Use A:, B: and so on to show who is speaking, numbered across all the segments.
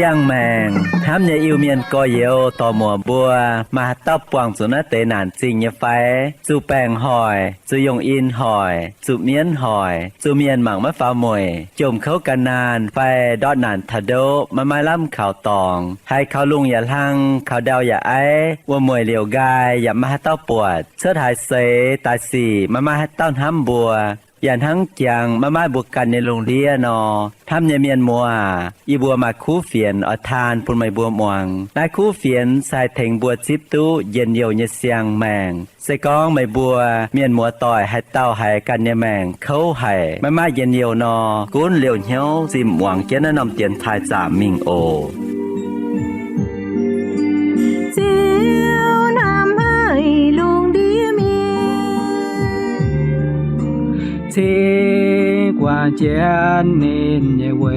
A: Siang mèng, hám nhà yêu miền coi yếu tò mùa bùa, mà tóc quảng xuống nó tế nản trình như phái, chú bèng hỏi, chú dùng in hỏi, chú miến hỏi, chú miền mảng mất phá mùi, chùm khấu cả nàn, phai đọt nản thà đô, mà mai lắm khảo tòng, hay khảo lungอย่าlăng, khảo đauอย่าấy,ว่ามวยเหลียวกายอย่ามาให้เต้าปวดเชิดหายเสตายสี่มาให้เต้าห้ำบัวอย่างทั้งจังมาบุกกันในโรงเรียนนอทำในเมียนมัวอีบัวมาคู่เฟียนอทานปุ่นไม่บัวมวงได้คู่เฟียนใส่เถงบัวจิบตู้เย็นเยียวเนเสียงแมงใส่กองไม่บัวเมียนมัวต่อยให้เต้าให้กันในแมงเขาให้มาเย็นเยียวนอกุ้นเหลียวเหี้ยวจิมหวังเจนนำเตียนทายจ่ามิงโอ
B: thế qua chén nên nhẹ quê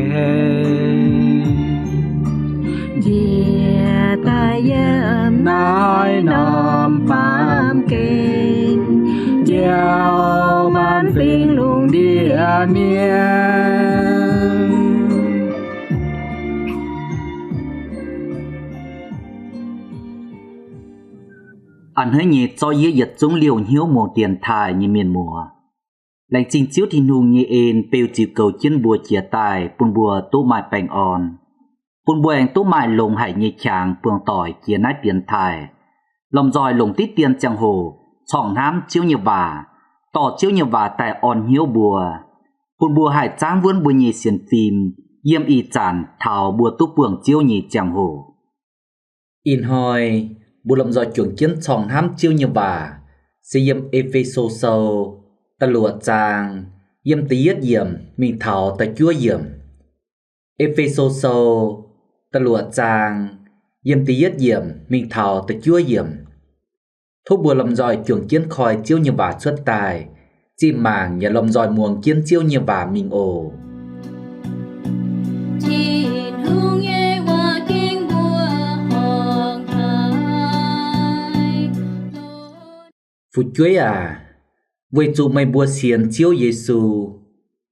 C: dìa ta yếm
B: nói nòm phàm kinh gieo ban phiền luôn địa miên
D: anh hơi nhẹ cho dễ giật chúng liều hiếu một tiền thải như miền mùa lành trình chiếu thì nung như ên bêu chịu cầu chiến bùa chia tài bùn bùa tố mại bành on bùn bùa anh tố mại lồng hải như chàng phương tỏi chia nát tiền thải lòng dòi lồng tít tiền chẳng hồ chọn hám chiếu như bà tỏ chiếu như bà tài on hiếu bùa bùn bùa hải tráng vươn bùa nhị xiên phim yêm y chản thảo bùa tú phường chiếu nhị chẳng hồ in hoi bùa lòng dòi chuẩn chiến chọn hám chiếu như bà sẽ yêm epheso sâu ta lụa chàng yếm tí yết yểm mình thảo ta chúa yểm epheso sâu ta lụa chàng yếm tí yết yểm mình thảo ta chúa yểm thuốc bùa lòng giỏi chuẩn chiến khỏi chiếu như bà xuất tài chim màng nhà lòng giỏi muồng chiến chiếu như bà mình ồ phụ chuối à với chủ mày bùa xiên chiếu Giêsu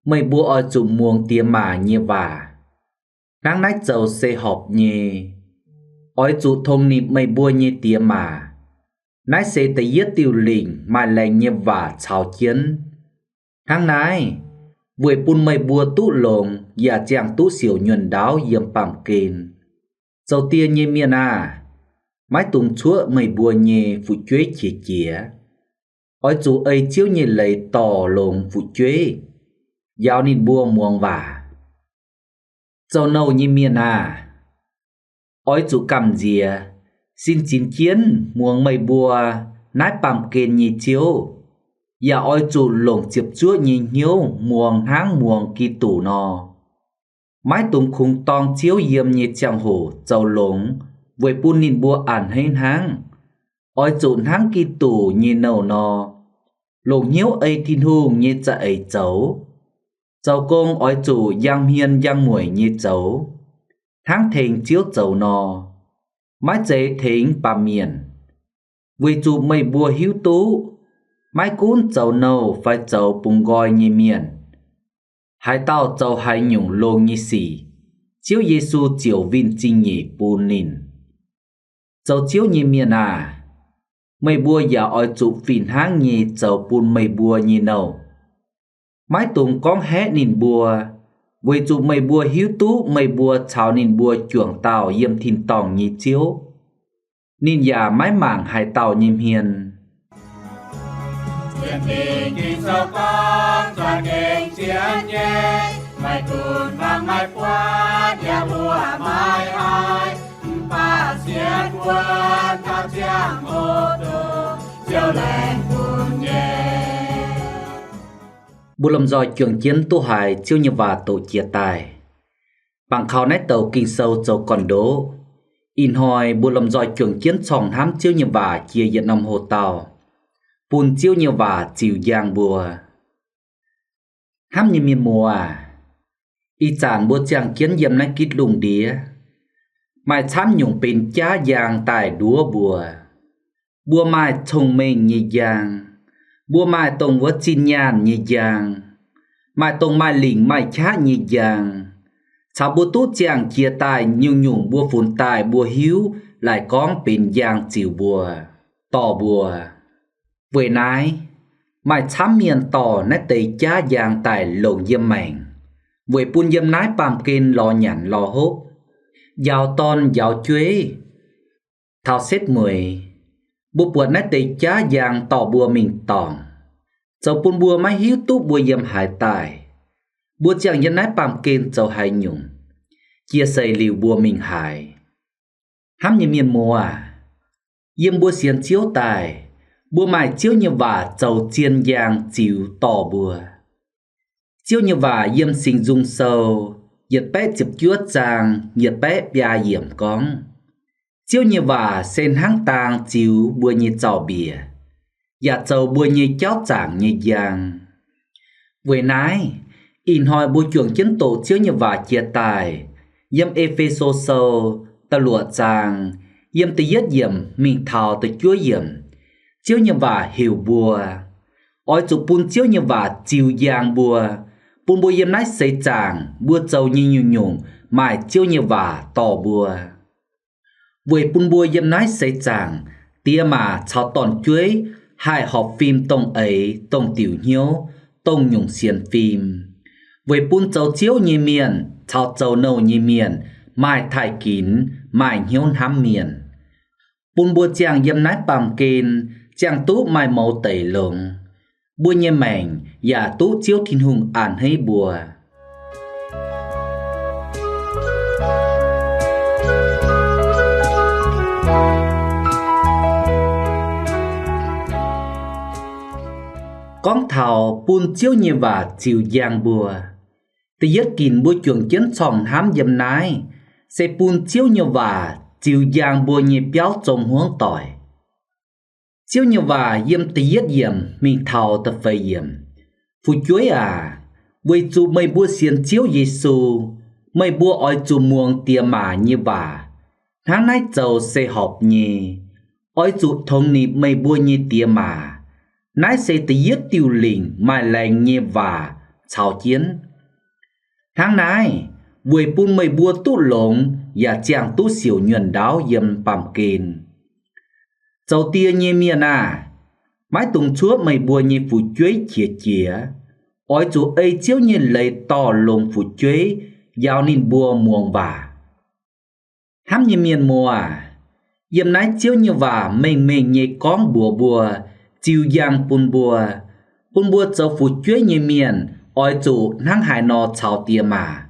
D: mày bùa ở chủ muông tia mà như bà nắng nách dầu xe họp nhé ôi chủ thông nịp mày bùa như tia mà nách xe tay yết tiêu lình mà lành như bà chào chiến tháng này với bùn mày bùa tú lồng và chàng tú xỉu nhuần đáo yếm bảm kền dầu tia như miền à mái tùng chúa mày bùa như phụ chuế chìa chìa ôi chủ ấy chiếu như lấy tỏ lồng phụ chuế giáo nên bùa muông vả dầu nâu như miền à ôi chủ cầm dìa xin chín chiến muông mây bùa nát bàm kên như chiếu và ôi chủ lồng chiếp chúa như hiếu muông háng muông kỳ tủ nò mái tùng khung tong chiếu yếm như chẳng hổ dầu lồng với bùn nên bùa ản hên háng ôi chủ háng kỳ tủ như nâu nò lồng nhiễu ấy thiên hùng như dạ ấy cháu cháu công ôi chủ giang hiên giang muội như cháu tháng thình chiếu cháu nò mái chế thính bà miền vì chủ mây bùa hiếu tú mái cún cháu nâu phải cháu bùng gọi như miền hai tao cháu hai nhung lông như xỉ chiếu Giêsu chiếu vinh chinh nhị bù nín cháu chiếu như miền à mây bùa giả oi chủ phìn háng nhì cháu bùn mây bùa nhì nâu mái tùng con hé nín bùa với chủ mây bùa hiếu tú mây bùa chào nín bùa chuồng tàu yếm thìn tòng nhì chiếu nín giả mái mảng hai tàu nhìm hiền
E: Chuyện tình kinh sâu con cho kinh chiến nhé mày cùn vang mai qua nhà bùa mai ai ba xiên quân thao chiang ô tô chiều lên cùn nhé
D: bùa lâm dòi chuồng chiến tu hài chiếu như và tổ chia tài bằng khao nét tàu kinh sâu châu còn đố in hoi bùa lâm dòi chuồng chiến sòng hám chiếu như và chia diện nằm hồ tàu bùn chiếu như và chịu giang bùa hám như miền mùa à y chản bua chàng kiến yếm nái kít lùng đía mai chám nhung bên chá giang tài đúa bùa bùa mai thông minh như giang bùa mai tông vỡ chín nhàn như giang mai tông mai lỉnh mai chá như giang chào bùa tốt chàng chia tài nhung nhung bùa phun tài bùa hiếu lại con bên giang chịu bùa tỏ bùa với nái mai chám miền tỏ nét tây chá giang tài lộn yếm mảnh với bùn yếm nái bàm kên lo nhằn lo hốp giàu ton giàu chuế thao xét mười bùa buộc nét tây chá giang tỏ bùa mình tỏng dầu bùn bùa mai hiếu túc bùa yếm hải tài bùa chàng yếm nái bàm kên dầu hải nhung chia xây liều bùa mình hải hám như miền mùa yếm bùa xiên chiếu tài bùa mai chiếu như vả dầu chiên giang chịu tỏ bùa chiếu như vả yếm sinh dung sâu nhiệt bé chụp chuốt chàng nhiệt bé bia yểm con chiếu như vả sen hang tàng chiếu bùa như chào bìa và chầu bùa như cháo chàng như giang với nái in hỏi bùa chuồng chiến tổ chiếu như vả chia tài yếm Epheso sâu ta lụa chàng yếm tì yết yểm mình thảo tới chúa yểm chiếu như vả hiểu bùa ôi chụp bùn chiếu như vả chiều giang bùa bùn bùa yếm nái xây chàng bùa châu như nhung nhung mãi chiếu như vả tỏ bùa với bùn bùa yếm nái xây chàng tia mà chào tòn chuối hai họp phim tông ấy tông tiểu nhiêu tông nhung xiên phim với bùn châu chiếu như miền chào châu nâu như miền mãi thải kín mãi nhiêu hám miền bùn bùa chàng yếm nái bàm kên chàng tú mai màu tẩy lồng bùa nhẹ mảnh và tú chiếu thiên hùng án hay bùa con thảo bùn chiếu như và chiều giang bùa tì yết kín bùa chuồng chiến sòng hám yếm nái sẽ bùn chiếu như và chiều giang bùa như béo trông huống tỏi chiếu như và yếm tì yết yểm mình thảo tập phê yểm phụ chuối với chú mây bùa xiên chiếu Giêsu mây bùa oi chú muông tia mà như và tháng nái dầu sẽ họp nhì oi chú thông nịp mây bùa như tia mà nái sẽ tì yết tiêu lình mai lành như và chào chiến tháng nái với bùn mây bùa tú lộn và chàng tú xỉu nhuận đáo yếm bàm kên dầu tia như miền mái tung chúa mây bùa như phụ chuối chìa ôi chú ấy chiếu như lấy to lông phụ chuối giao nên bùa muông vả hám như miền mùa yếm nái chiếu như vả mình như con bùa chiều giang bùn bùa dầu phụ chuối như miền ôi chú năng hải nò chào tia mà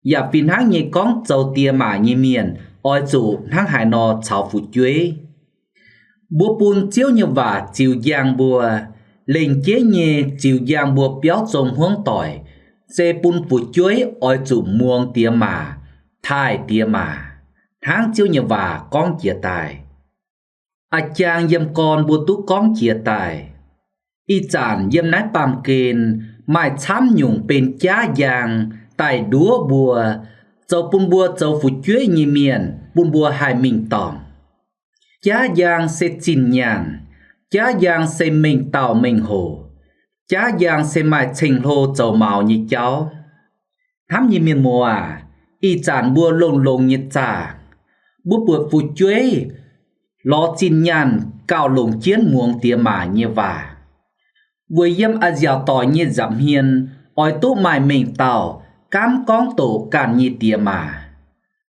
D: và phìn háng như con dầu tia mà như miền ôi chú năng hải nò chào phụ chuối bùa bùn chiếu như vả chiều giang bùa lên chế nhẹ chiều giang bùa béo trông huống tỏi xe bùn phụ chuối oi chủ muông tia mà thai tia mà tháng chiếu như vả con chia tài chàng yếm con bùa tú con chia tài y chản yếm nái bàm kên mai chám nhung bên chá giang tài đúa bùa dầu bùn bùa dầu phụ chuối như miền bùn bùa hai mình tỏng chá giang sẽ chín nhàn chá giang sẽ mình tàu mình hồ chá giang sẽ mai trình hồ dầu màu như cháu hám như miền mùa y chản bùa lông như chả bùa bùa phụ chuối lo chín nhàn cao lồng chiến muông tia mà như vả với yếm dạo tỏi như giảm hiền oi tú mai mình tàu cám con tổ càn như tia mà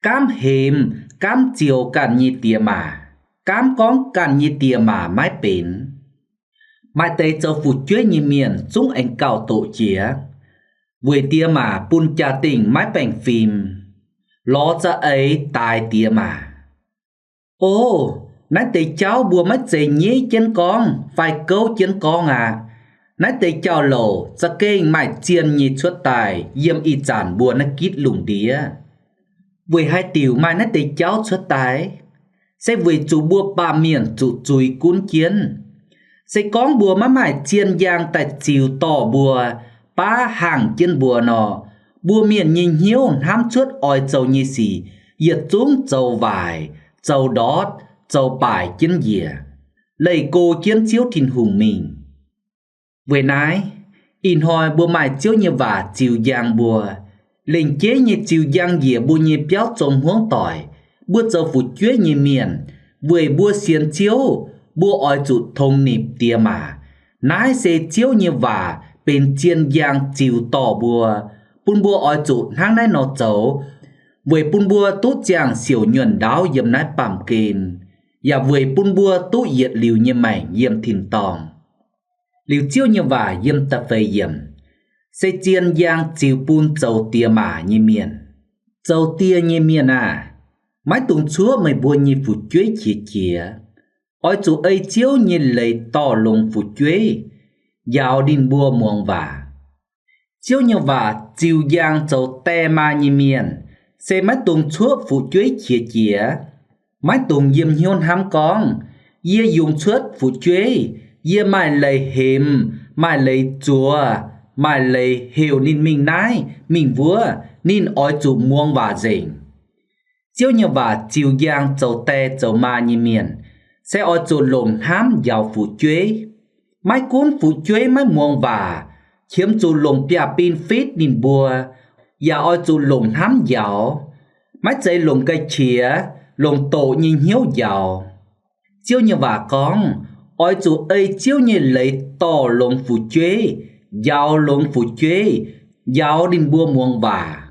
D: cám hềm cám chiều càn như tia mà cám con càn như tia mà mái bền mai tây châu phụ chuối như miền chúng anh cao tổ chía với tia mà bùn trà tình mái bành phim lo ra ấy tài tia mà ô nãy tây cháu bùa mất dây nhí chân con phải câu chân con nãy tây cháu lẩu ra kênh mãi chiên như chuốt tài yếm y chản bùa nó kít lùng đía với hai tiểu mai nãy tây cháu chuốt tài sẽ với chủ bùa ba miền chủ chui cuốn chiến sẽ con bùa má mải chiên giang tại chiều tỏ bùa ba hàng chân bùa nọ bua miền nhìn hiếu hám chuốt oi châu như xì yết chúng châu vải châu đót châu bài chiến dìa lấy cô chiến chiếu thìn hùng mình về nái in hoi bua mai chiếu như vả chiều giang bùa lệnh chế như chiều giang dìa bua như béo trông huống tỏi bua châu phụ chuế như miền về bua xiên chiếu bua oi trụ thông nịp tia mà nái xe chiếu như vả bên chiên giang chiều tỏ bùa bún bua oi trụ hang nái nó chấu về bún bua tốt giang xỉu nhuần đáo yếm nái bảm kền và về bún bua tốt yết liều như mảnh yếm thìn tòng liều chiếu như vả yếm tập về yếm xe chiên giang chiều bún chấu tia mà như miền chấu tia như miền à mái tung chúa mày bua như phụ chuế chìa chìa oi chủ ấy chiếu như lấy to lùng phụ chuế giàu đinh bua muông vả chiếu như vả chiều giang châu te ma như miền xe mái tung chúa phụ chuế chìa chìa mái tung yếm hiôn hám con yê dùng chuốt phụ chuế yê mai lấy hềm mai lấy chúa mai lấy hiểu nín mình nái mình vua nín oi chủ muông vả dình chiếu như vả chiều giang châu te châu ma như miền sẽ oi chủ lồng hám giàu phụ chuế mái cuốn phụ chuế mái muông vả chiếm chủ lồng bia pin phít nín bùa và oi chủ lồng hám giàu mái dây lồng cây chìa lồng tổ nhìn hiếu giàu chiếu như vả con oi chủ ấy chiếu như lấy to lồng phụ chuế giàu lồng phụ chuế giàu nín bùa muông vả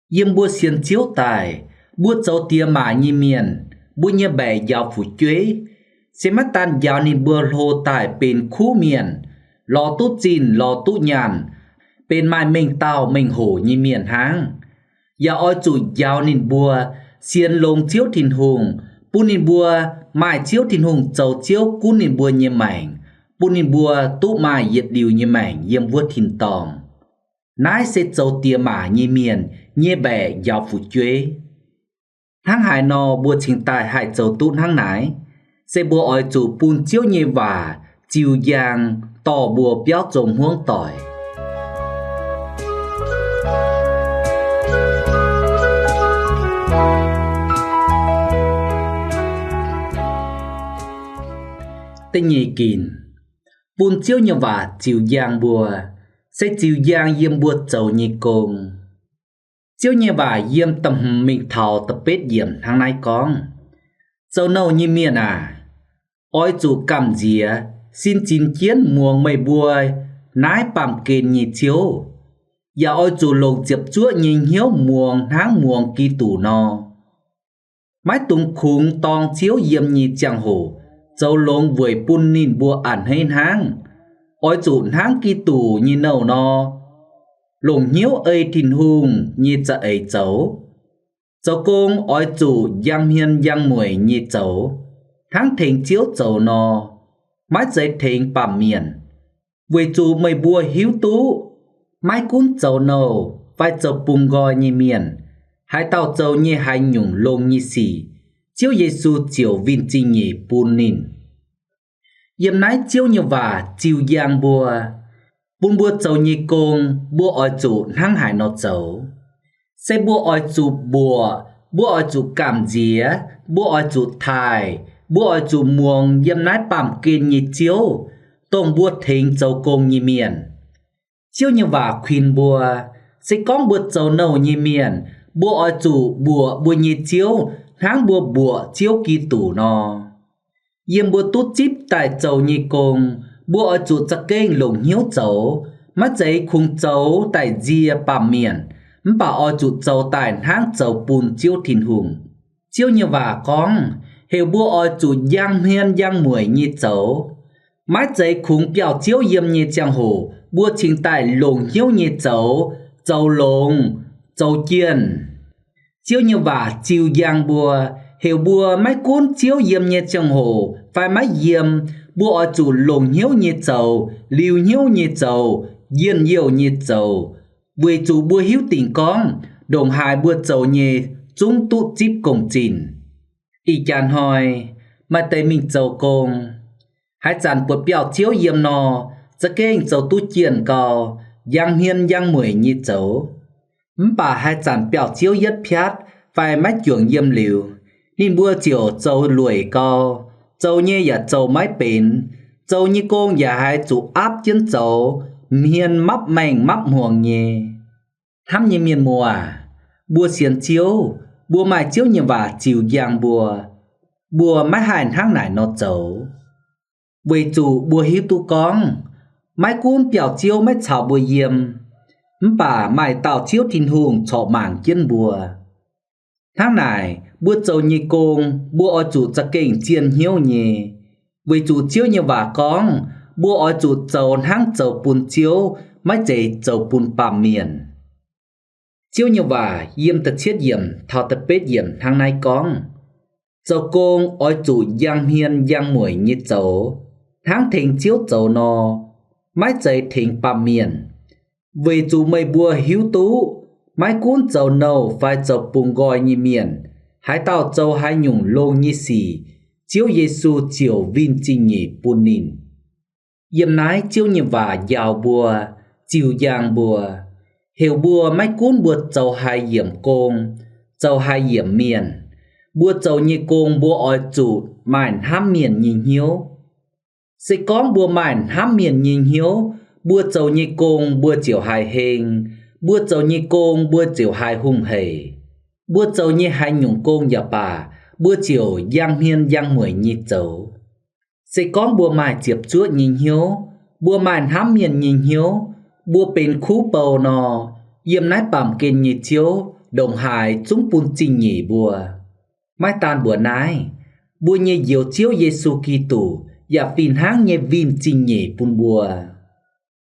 D: yếm bùa xiên chiếu tài bùa châu tia mà như miền bùa như bè giàu phụ chuế sẽ mắt tan giàu nín bùa hồ tài bên khu miền lò tút chín lò tút nhàn bên mai mình tao mình hổ như miền háng và oi chủ giàu nín bùa xiên lồng chiếu thìn hùng bùa nín bùa mai chiếu thìn hùng châu chiếu cú nín bùa như mảnh bùa nín bùa tụ mai yết điều như mảnh yếm vua thìn tòng nái sẽ châu tia mà như miền như bè giàu phụ chuế hang hải nò bùa trình tài hải châu tút hang nái sẽ bùa oi chủ bùn chiếu như vả chiều giang tỏ bùa béo trồng huống tỏi tên nhị kín bùn chiếu như vả chiều giang bùa sẽ chiều giang yếm bùa châu như công chiếu như vả yếm tầm mình thảo tập bết yếm hang nái con châu nâu như miền à oi chủ cầm dìa xin chín chiến muông mây bùa nái bàm kên nhị chiếu và oi chủ lồng diệp chúa nhìn hiếu muông háng muông kỳ tủ no mái tung khung tòng chiếu yếm nhị chàng hổ châu lồng với bùn nín bùa ản hên háng oi chủ háng kỳ tủ như nâu no lồng hiếu ấy thìn hùng như chợ ấy cháu cháu công oi chủ giang hiên giang mùi như cháu háng thỉnh chiếu cháu no mái giấy thỉnh bàm miền với chủ mây bùa hiếu tú mái cuốn cháu nâu vai cháu bùng gòi như miền hai tàu cháu như hai nhung lông như xì chiếu Giêsu chiếu vinh trinh nhị bùn nín yếm nái chiếu như vả chiều giang bùa bùn bùa cháu như công bùa oi chủ hang hải nó cháu sẽ bùa oi chủ bùa oi chủ cảm dĩa bùa oi chủ thai bùa oi chủ muông yếm nái bàm kên như chiếu tông bùa thính cháu công như miền chiếu như vả khuyên bùa sẽ con bùa cháu nâu như miền bùa oi chủ bùa như chiếu háng bùa chiếu kỳ tủ no yếm bùa tút chíp tại cháu như công bùa oi chủ chắc kênh lồng hiếu cháu mắt giấy khung cháu tại dìa bàm miền bà oi chủ cháu tại háng cháu bùn chiếu thìn hùng chiếu như vả con hiểu bùa oi chủ giang hiên giang mùi như cháu mái giấy khung biểu chiếu yếm như chàng hổ bùa trình tại lồng hiếu như cháu lồng cháu chiên chiếu như vả chiều giang bùa hiểu bùa mái cuốn chiếu yếm như chàng hổ phải mái yếm bùa oi chủ lồng hiếu như cháu liều hiếu như cháu yên yêu như cháu với chủ bùa hiếu tình con đồng hai bùa cháu như chúng tụ chíp cùng trình y chàn hỏi mà tay mình cháu công hai chàn bùa biểu chiếu yếm nó chắc kênh cháu tu chiền cầu giang hiên giang mùi như cháu Bà hai chản biểu chiếu yết phiát, vài mách chuồng yêm liều. Nên bua chiều châu lùi co, châu nhê ya châu mái bền, châu như công ya hai chủ áp chân châu, miền mắp mảnh mắp huồng nhê. Thăm như miền mùa à, bua xiên chiếu, bua mai chiếu như vả chiều giang bua mái hai tháng nải nó châu. Vì chủ bua hiếp tu con, mái cuốn biểu chiếu mái chào bua yêm. Bà mày tạo chiếu thiên hùng cho mảng chân bùa. Tháng này, bùa châu như công, bùa ở chủ chắc kinh chiên hiếu nhì. Vì chủ chiếu như vả con, bùa ở chủ châu tháng châu bùn chiếu, mấy chạy châu bùn bà miền. Chiếu như vả, yếm thật chết yếm, thao thật bết yếm tháng này con. Châu công ở chủ giang hiên giang mùi như châu. Tháng thỉnh chiếu châu nó, mấy chạy thỉnh bà miền. Vì chủ mây bùa hiếu tú, mái cuốn châu nâu phải châu bùng gọi như miền, hãy tạo châu hai nhung lô như xì, chiếu Giê-xu chiều vinh chinh nhị bùn nín. Yếm nái chiếu như vả dào bùa, chiều giang bùa, hiểu bùa mái cuốn bùa châu hai yểm công, châu hai yểm miền, bùa châu như công bùa oi chủ mảnh hám miền nhìn hiếu. Sẽ có bùa mảnh hám miền nhìn hiếu, bùa châu như công bùa chiều hai hình, bùa châu như công bùa chiều hai hung hề, bùa châu như hai nhung công nhà bà, bùa chiều giang hiên giang mười như châu. Sẽ có bùa mài chiệp chúa nhìn hiếu, bùa mài hám miền nhìn hiếu, bùa bên khu bầu nò, yếm nái bàm kênh như chiếu, đồng hài chúng bùn trình nhỉ bùa. Mai tàn bùa nái, bùa như diệu chiếu Giê-xu Kitô, và phìn háng như vinh trình nhỉ bùn bùa.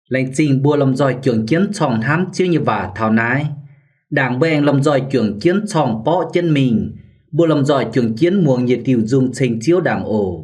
D: Lệnh trình bùa lòng dòi trường kiến trọng thám chiếu như vả thảo nái. Đảng bèn lòng dòi trường kiến trọng bó chân mình, bùa lòng dòi trường kiến muộn như tiểu dung trình chiếu đảng ổ.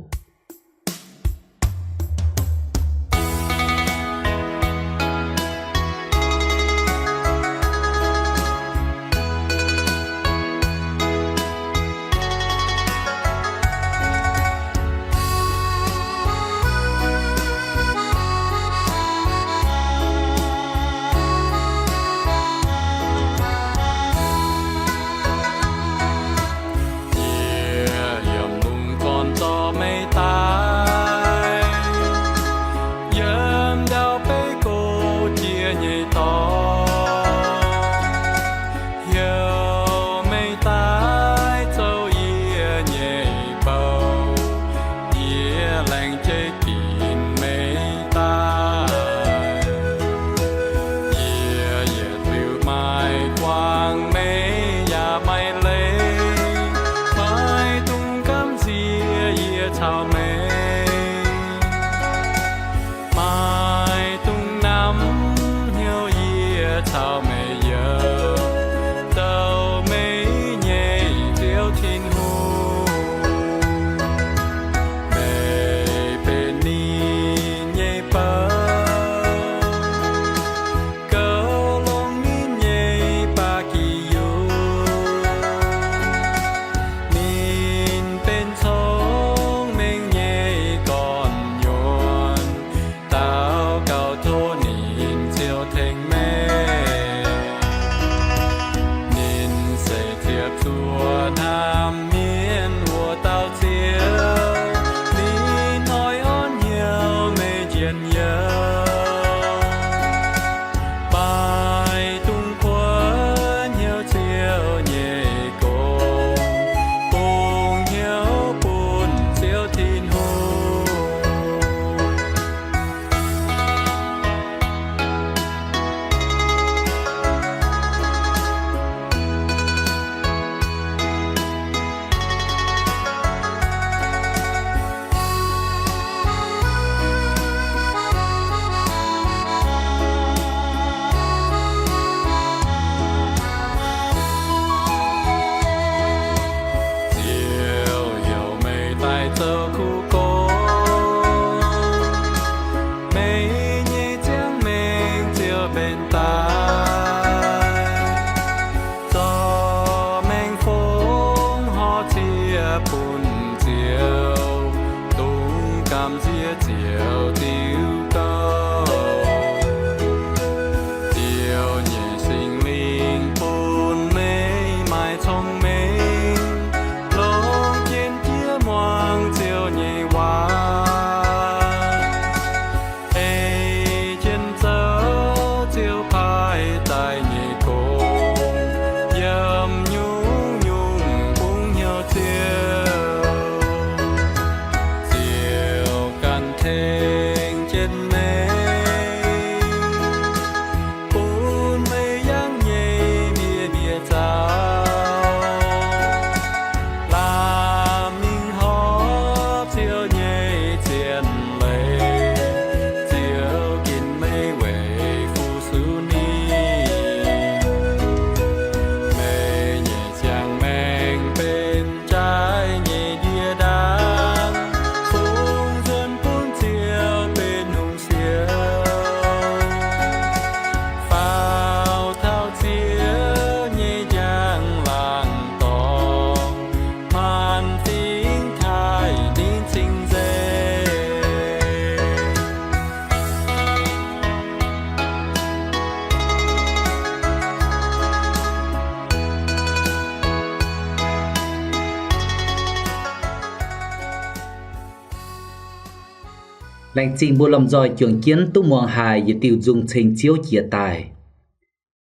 D: lành trình bùa lầm dòi trường kiến tu muang hài và tiêu dung trình chiếu chia tài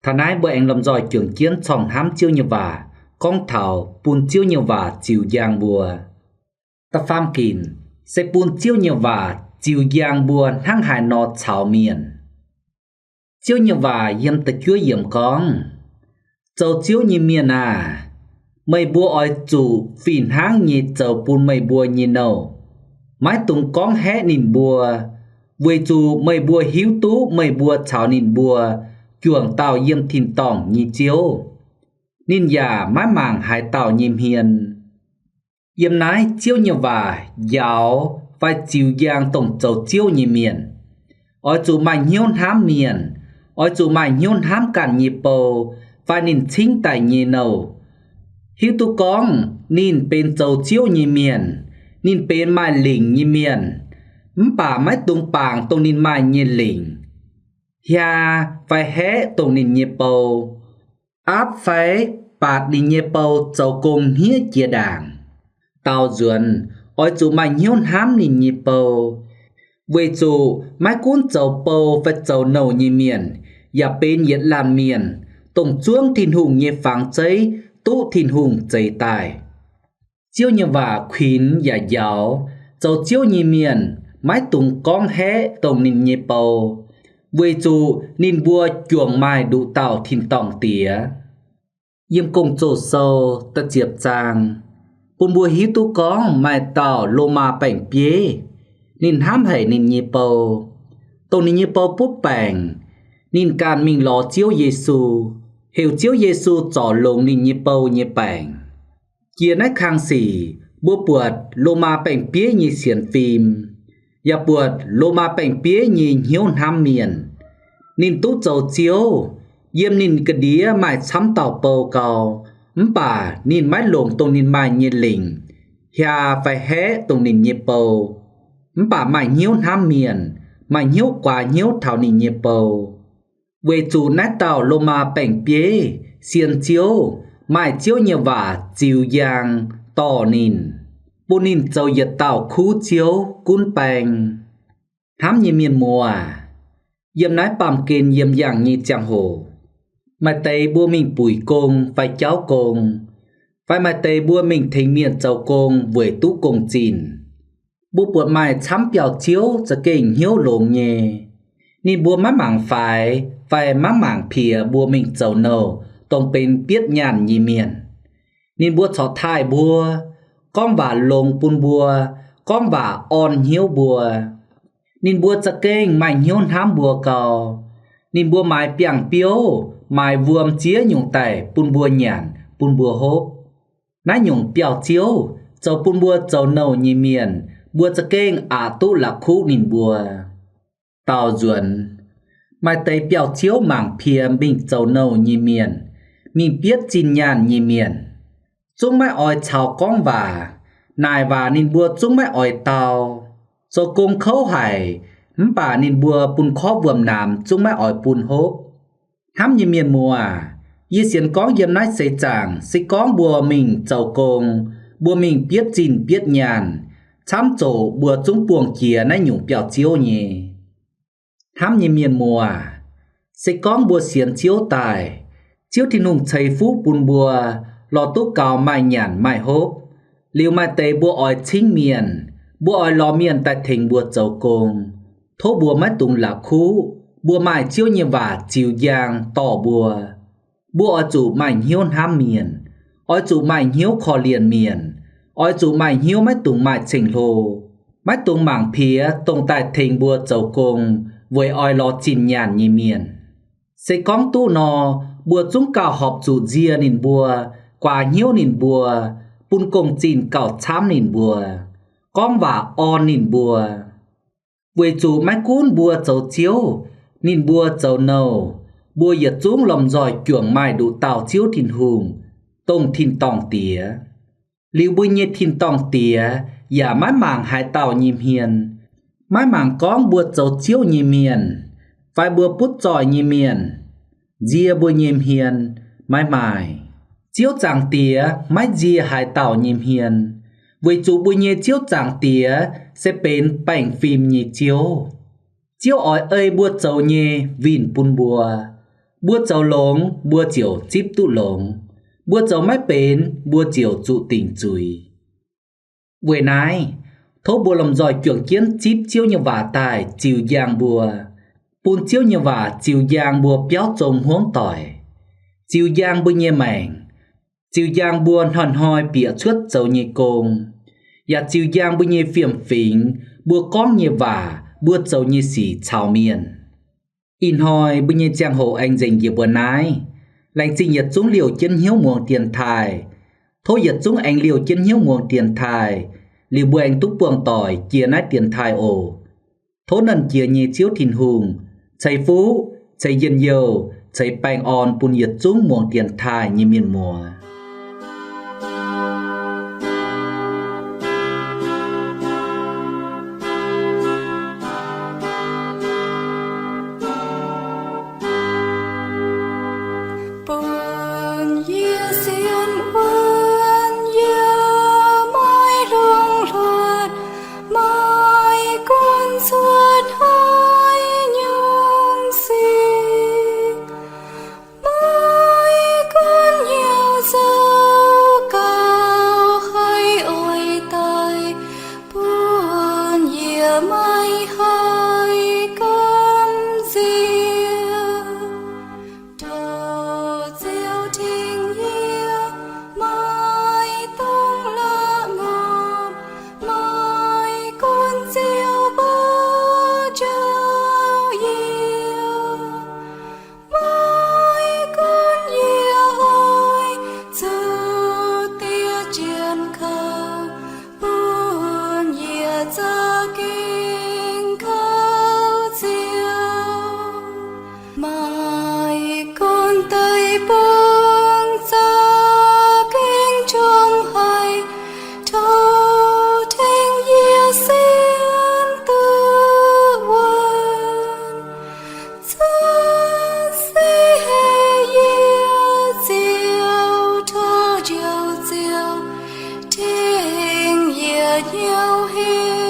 D: thà nái bữa anh lầm dòi trường kiến chồng hám chiếu như vả con thảo bùn chiếu như vả chiều giang bùa ta pham kín sẽ bùn chiếu như vả chiều giang bùa hăng hài nọ chảo miền chiếu như vả yếm ta chúa yếm con châu chiếu như miền à mây bùa oi chủ phìn háng như châu bùn mây bùa như nâu mái tung con hé nín bùa với chủ mây bùa hiếu tú mây bùa chảo nín bùa chuồng tàu yếm thìn tỏng như chiếu nín già mái màng hai tàu nhìm hiền yếm nái chiếu như vả giáo phải chiều giang tổng châu chiếu như miền oi chủ mày nhôn hám miền oi chủ mày nhôn hám cản như bầu phải nín chính tại như nâu hiếu tú con nín bên châu chiếu như miền nín bên mai lỉnh như miền bà mái tung bảng tông nín mai như lỉnh hia phải hé tông nín như bầu áp phải bạt đi như bầu châu cùng hía chia đảng tao duyên ôi chủ mày nhôn hám nín như bầu với chủ mái cuốn châu bầu phải châu nâu như miền và bên nhiệt làm miền tổng chuông thìn hùng như phẳng cháy tụ thìn hùng cháy tài chiếu như vả khuyến và giáo châu chiếu như miền mái tung con hé tổng nín như bầu với chủ nín bùa chuồng mai đủ tàu thìn tòng tía yếm cùng chỗ sâu ta chiếp trang bùn bùa hí tu con mai tàu lô ma bảnh bế nín hám hãy nín như bầu tổng nín như bầu bút bảnh nín can mình ló chiếu Giê-xu hiểu chiếu Giê-xu trỏ lông nín như bầu như bảnh kia nách khang xỉ bùa buột lô ma bảnh bế như xiển phim và buột lô ma bảnh bế như hiếu hám miền nín tú châu chiếu yếm nín cái đĩa mài chấm tàu bầu cầu bà nín mái lồng tông nín mài như lỉnh hia phải hé tông nín như bầu bà mài hiếu hám miền mài hiếu quả hiếu thảo nín như bầu về chủ nát tàu lô ma bảnh bế xiên chiếu mài chiếu như vả chiều giang tỏ nín bù nín châu yết tàu khu chiếu cún bành hám như miền mùa yếm nái bàm kên yếm dạng như chẳng hồ mà tây bua mình bùi công phải cháu công phải mà tây bua mình thành miền châu công với tú công chìn bua buộc mày chấm biểu chiếu cho kinh hiếu lồng nhẹ ni bua má mảng phải má mảng phìa bua mình châu nâu tông bên biết nhàn như miền ni bua chó thai bua con bà lồng bùn bua con bà on hiếu bua nín bua cho kinh mày hiếu hám bua cầu nín bua mày piang piếu mày vuông chía nhung tẩy bùn bua nhàn bùn bua hốp nái nhung piao chiếu châu bùn bua châu nâu như miền bua cho kinh tú là khu nín bua tao duyên mày tây piao chiếu mảng phìa mình châu nâu như miền mình biết chín nhàn như miền chúng mày oi chào con nài và nín bua chúng mày oi tao cho cùng khâu hải bà nín bùa bùn khó vườm nàm chúng mày ỏi bùn hốp hám như miền mùa y xiên có yếm nái xây chàng xây có bùa mình châu công bùa mình biết chín biết nhàn chám chỗ bùa chúng buồng kia nái nhung biểu chiếu nhỉ hám như miền mùa xây có bùa xiên chiếu tài chiếu thì nung chây phú bùn bùa lò tú cao mai nhàn mai hốp liu mai tê bùa ỏi chính miền bùa ỏi lò miền tại thành bùa châu công thô bùa mái tung là khu bùa mài chiếu như vả chiều giang tỏ bùa ở chủ mảnh hiếu hám miền ở chủ mảnh hiếu kho liền miền ở chủ mảnh hiếu mái tung mài trình hồ mái tung mảng phía tông tại thành bùa châu công với ỏi lò chín nhàn như miền sẽ con tu nò bùa chúng cao họp chủ dia nín bùa quả hiếu nín bùa bùn công chín cao chám nín bùa con vả on nín bùa với chủ mái cuốn bùa châu chiếu nín bùa châu nâu bùa yết chúng lòng giỏi chuồng mai đủ tàu chiếu thìn hùng tông thìn tòng tía liu bùi nhiệt thìn tòng tía giả mái mảng hai tàu nhìm hiền mái mảng con bùa châu chiếu nhìm miền phải bùa bút giỏi nhìm miền dia bùa nhìm hiền mái mài chiếu chẳng tía mái dia hai tàu nhìm hiền với chủ bùi nhẹ chiếu chẳng tía sẽ bên bảnh phim nhẹ chiếu chiếu ói ơi bua châu nhẹ vìn bùn bua châu lống bua chiều chíp tụ lống bua châu mái bên bua chiều trụ tình chùi với nái thố bùa lòng giỏi chuẩn kiến chíp chiếu như vả tài chiều giang bùa bùn chiếu như vả chiều giang bùa béo trông huống tỏi chiều giang bùi nhẹ mảnh chiều giang buồn hòn hoi bịa chuất dầu nhẹ cồn và chiều giang bùi nhẹ phiểm phỉnh bùa con nhẹ vả bùa dầu nhẹ xỉ chào miền in hoi bùi nhẹ giang hộ anh dành dịp buồn nái lành trình nhật chúng liều chân hiếu muộn tiền thai thô nhật chúng anh liều chân hiếu muộn tiền thai liều bùi anh túc buông tỏi chia nát tiền thai ổ thô nần chia nhẹ chiếu thìn hùng chạy phú chạy dân dầu chạy bành on bùn nhật chúng muộn tiền thai như miền mùa
C: Thiên địa nhiều hiếu